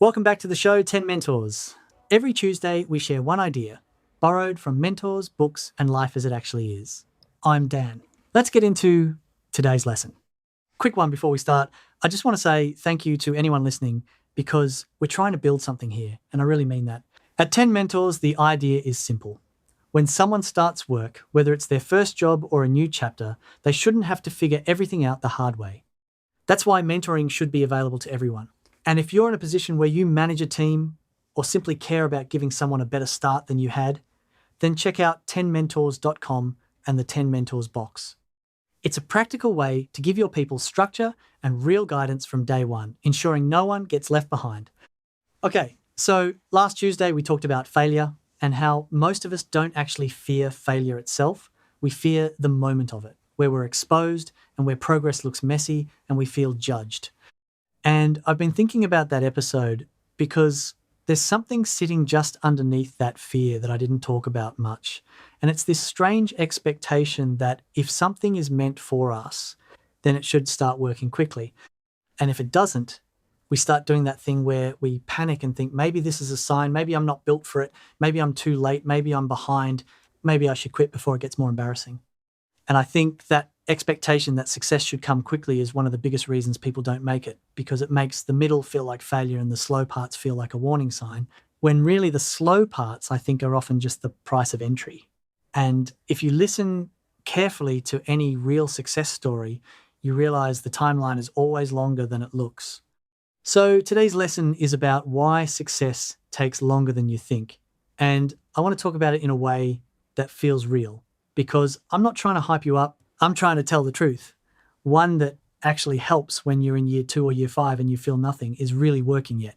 Welcome back to the show, 10 Mentors. Every Tuesday, we share one idea, borrowed from mentors, books, and life as it actually is. I'm Dan. Let's get into today's lesson. Quick one before we start. I just want to say thank you to anyone listening because we're trying to build something here, and I really mean that. At 10 Mentors, the idea is simple. When someone starts work, whether it's their first job or a new chapter, they shouldn't have to figure everything out the hard way. That's why mentoring should be available to everyone. And if you're in a position where you manage a team or simply care about giving someone a better start than you had, then check out 10mentors.com and the 10 Mentors box. It's a practical way to give your people structure and real guidance from day one, ensuring no one gets left behind. Okay, so last Tuesday we talked about failure and how most of us don't actually fear failure itself. We fear the moment of it, where we're exposed and where progress looks messy and we feel judged. And I've been thinking about that episode because there's something sitting just underneath that fear that I didn't talk about much. And it's this strange expectation that if something is meant for us, then it should start working quickly. And if it doesn't, we start doing that thing where we panic and think, maybe this is a sign, maybe I'm not built for it, maybe I'm too late, maybe I'm behind, maybe I should quit before it gets more embarrassing. And I think that expectation that success should come quickly is one of the biggest reasons people don't make it, because it makes the middle feel like failure and the slow parts feel like a warning sign, when really the slow parts, I think, are often just the price of entry. And if you listen carefully to any real success story, you realize the timeline is always longer than it looks. So today's lesson is about why success takes longer than you think. And I want to talk about it in a way that feels real, because I'm not trying to hype you up. I'm trying to tell the truth. One that actually helps when you're in year 2 or year 5 and you feel nothing is really working yet.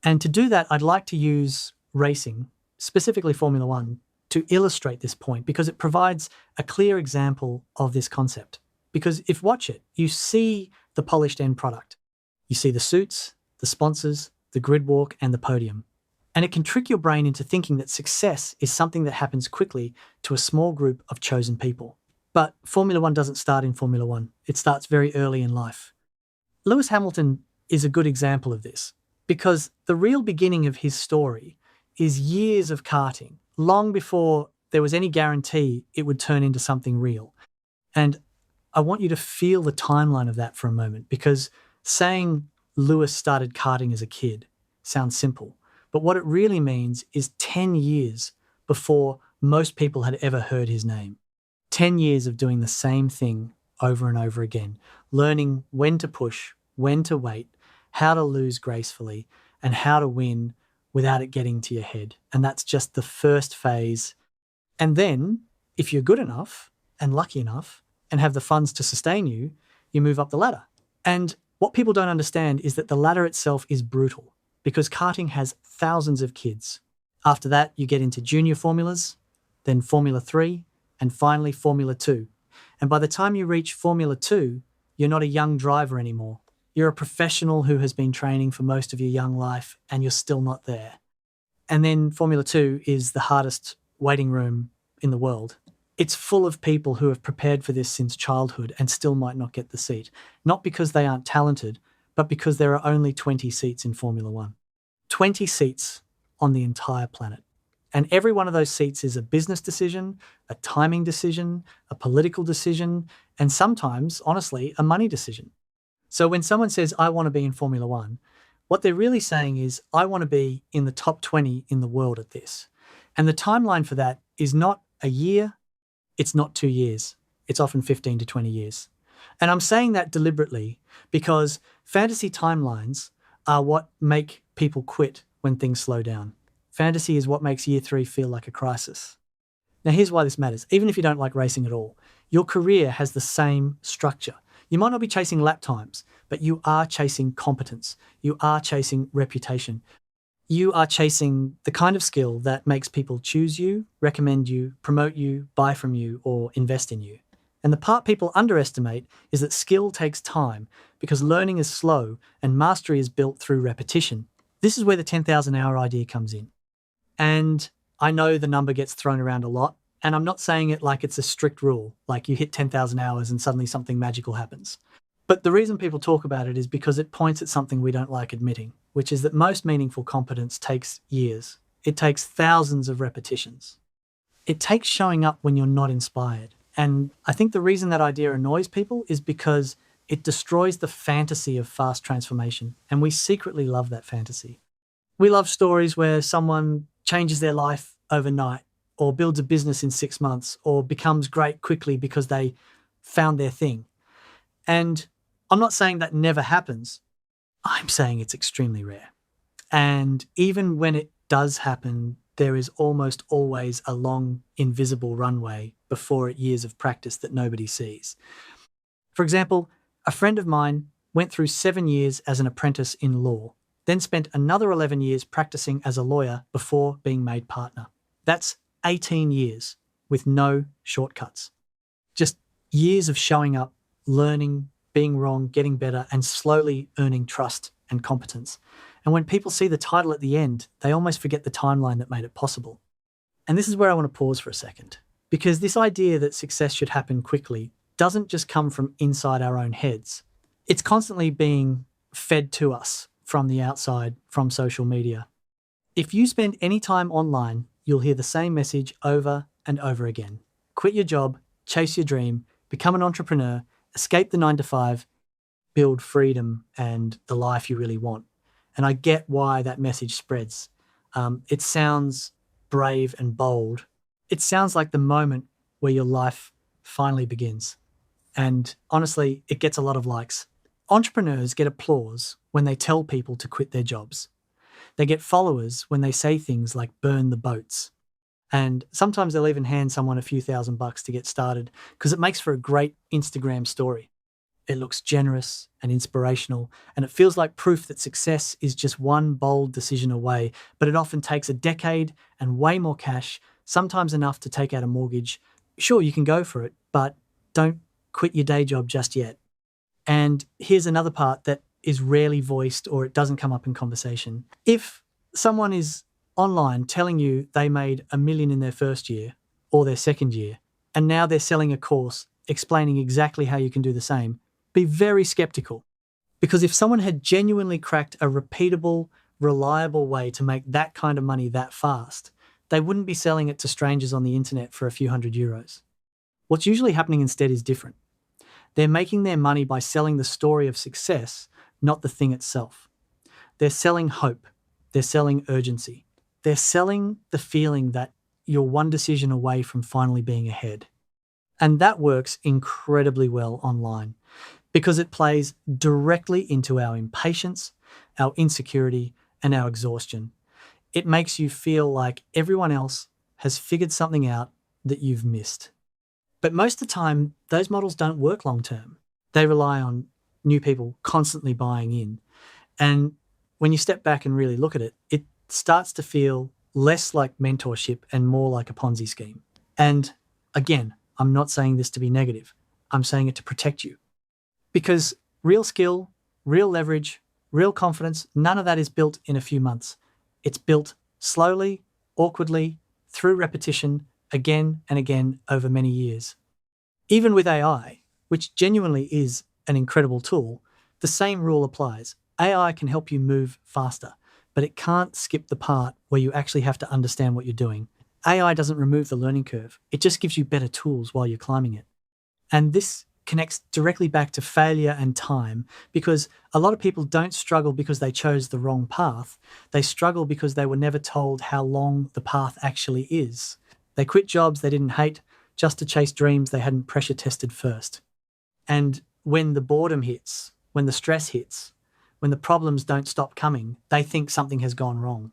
And to do that, I'd like to use racing, specifically Formula One, to illustrate this point because it provides a clear example of this concept. Because if watch it, you see the polished end product. You see the suits, the sponsors, the grid walk, and the podium. And it can trick your brain into thinking that success is something that happens quickly to a small group of chosen people. But Formula One doesn't start in Formula One. It starts very early in life. Lewis Hamilton is a good example of this because the real beginning of his story is years of karting, long before there was any guarantee it would turn into something real. And I want you to feel the timeline of that for a moment, because saying Lewis started karting as a kid sounds simple, but what it really means is 10 years before most people had ever heard his name. 10 years of doing the same thing over and over again, learning when to push, when to wait, how to lose gracefully, and how to win without it getting to your head. And that's just the first phase. And then, if you're good enough and lucky enough and have the funds to sustain you, you move up the ladder. And what people don't understand is that the ladder itself is brutal because karting has thousands of kids. After that, you get into junior formulas, then Formula 3, and finally Formula 2. And by the time you reach Formula 2, you're not a young driver anymore. You're a professional who has been training for most of your young life, and you're still not there. And then Formula 2 is the hardest waiting room in the world. It's full of people who have prepared for this since childhood and still might not get the seat. Not because they aren't talented, but because there are only 20 seats in Formula 1. 20 seats on the entire planet. And every one of those seats is a business decision, a timing decision, a political decision, and sometimes, honestly, a money decision. So when someone says, I want to be in Formula 1, what they're really saying is, I want to be in the top 20 in the world at this. And the timeline for that is not a year, it's not 2 years. It's often 15 to 20 years. And I'm saying that deliberately because fantasy timelines are what make people quit when things slow down. Fantasy is what makes year 3 feel like a crisis. Now, here's why this matters. Even if you don't like racing at all, your career has the same structure. You might not be chasing lap times, but you are chasing competence. You are chasing reputation. You are chasing the kind of skill that makes people choose you, recommend you, promote you, buy from you, or invest in you. And the part people underestimate is that skill takes time because learning is slow and mastery is built through repetition. This is where the 10,000 hour idea comes in. And I know the number gets thrown around a lot, and I'm not saying it like it's a strict rule, like you hit 10,000 hours and suddenly something magical happens. But the reason people talk about it is because it points at something we don't like admitting, which is that most meaningful competence takes years. It takes thousands of repetitions. It takes showing up when you're not inspired. And I think the reason that idea annoys people is because it destroys the fantasy of fast transformation. And we secretly love that fantasy. We love stories where someone changes their life overnight or builds a business in 6 months or becomes great quickly because they found their thing. And I'm not saying that never happens. I'm saying it's extremely rare. And even when it does happen, there is almost always a long, invisible runway before it years of practice that nobody sees. For example, a friend of mine went through 7 years as an apprentice in law, then spent another 11 years practicing as a lawyer before being made partner. That's 18 years with no shortcuts. Just years of showing up, learning, being wrong, getting better, and slowly earning trust and competence. And when people see the title at the end, they almost forget the timeline that made it possible. And this is where I want to pause for a second, because this idea that success should happen quickly doesn't just come from inside our own heads. It's constantly being fed to us from the outside, from social media. If you spend any time online, you'll hear the same message over and over again. Quit your job, chase your dream, become an entrepreneur, escape the 9 to 5, build freedom and the life you really want. And I get why that message spreads. It sounds brave and bold. It sounds like the moment where your life finally begins. And honestly, it gets a lot of likes. Entrepreneurs get applause when they tell people to quit their jobs. They get followers when they say things like burn the boats. And sometimes they'll even hand someone a few $1,000s to get started because it makes for a great Instagram story. It looks generous and inspirational, and it feels like proof that success is just one bold decision away, but it often takes a decade and way more cash, sometimes enough to take out a mortgage. Sure, you can go for it, but don't quit your day job just yet. And here's another part that is rarely voiced or it doesn't come up in conversation. If someone is online telling you they made $1 million in their first year or their second year, and now they're selling a course explaining exactly how you can do the same, be very skeptical. Because if someone had genuinely cracked a repeatable, reliable way to make that kind of money that fast, they wouldn't be selling it to strangers on the internet for a few €100. What's usually happening instead is different. They're making their money by selling the story of success, not the thing itself. They're selling hope. They're selling urgency. They're selling the feeling that you're one decision away from finally being ahead. And that works incredibly well online because it plays directly into our impatience, our insecurity, and our exhaustion. It makes you feel like everyone else has figured something out that you've missed. But most of the time, those models don't work long term. They rely on new people constantly buying in. And when you step back and really look at it, it starts to feel less like mentorship and more like a Ponzi scheme. And again, I'm not saying this to be negative. I'm saying it to protect you. Because real skill, real leverage, real confidence, none of that is built in a few months. It's built slowly, awkwardly, through repetition, again and again over many years. Even with AI, which genuinely is an incredible tool, the same rule applies. AI can help you move faster, but it can't skip the part where you actually have to understand what you're doing. AI doesn't remove the learning curve. It just gives you better tools while you're climbing it. And this connects directly back to failure and time, because a lot of people don't struggle because they chose the wrong path. They struggle because they were never told how long the path actually is. They quit jobs they didn't hate just to chase dreams they hadn't pressure tested first. And when the boredom hits, when the stress hits, when the problems don't stop coming, they think something has gone wrong.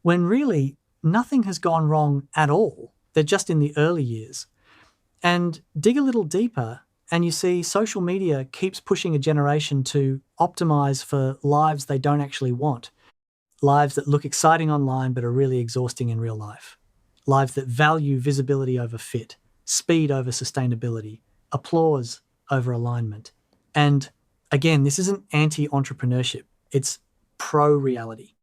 When really, nothing has gone wrong at all. They're just in the early years. And dig a little deeper, and you see social media keeps pushing a generation to optimize for lives they don't actually want. Lives that look exciting online but are really exhausting in real life. Lives that value visibility over fit, speed over sustainability, applause over alignment. And again, this isn't anti-entrepreneurship, it's pro-reality.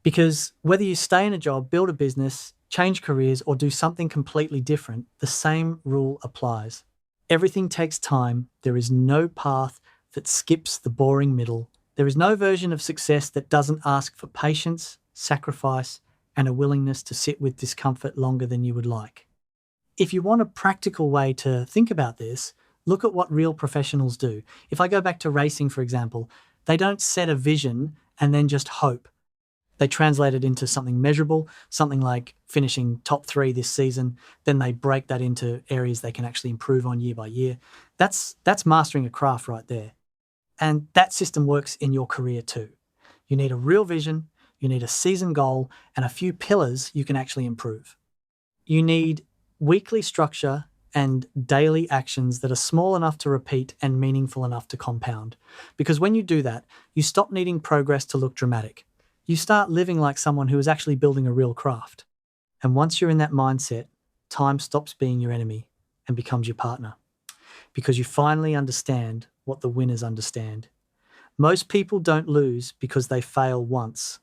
Because whether you stay in a job, build a business, change careers, or do something completely different, the same rule applies. Everything takes time. There is no path that skips the boring middle. There is no version of success that doesn't ask for patience, sacrifice, and a willingness to sit with discomfort longer than you would like. If you want a practical way to think about this, look at what real professionals do. If I go back to racing, for example, they don't set a vision and then just hope. They translate it into something measurable, something like finishing top 3 this season. Then they break that into areas they can actually improve on year by year. That's mastering a craft right there. And that system works in your career too. You need a real vision, you need a season goal, and a few pillars you can actually improve. You need weekly structure and daily actions that are small enough to repeat and meaningful enough to compound. Because when you do that, you stop needing progress to look dramatic. You start living like someone who is actually building a real craft. And once you're in that mindset, time stops being your enemy and becomes your partner. Because you finally understand what the winners understand. Most people don't lose because they fail once.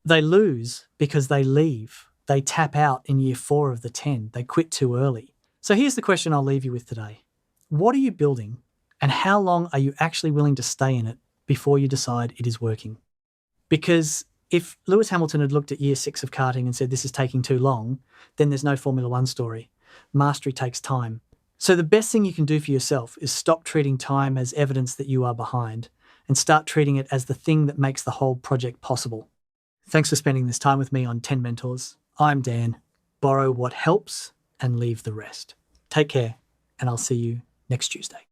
They lose because they leave. They tap out in year 4 of the 10. They quit too early. So here's the question I'll leave you with today. What are you building, and how long are you actually willing to stay in it before you decide it is working? Because if Lewis Hamilton had looked at year 6 of karting and said this is taking too long, then there's no Formula One story. Mastery takes time. So the best thing you can do for yourself is stop treating time as evidence that you are behind and start treating it as the thing that makes the whole project possible. Thanks for spending this time with me on 10 Mentors. I'm Dan. Borrow what helps and leave the rest. Take care, and I'll see you next Tuesday.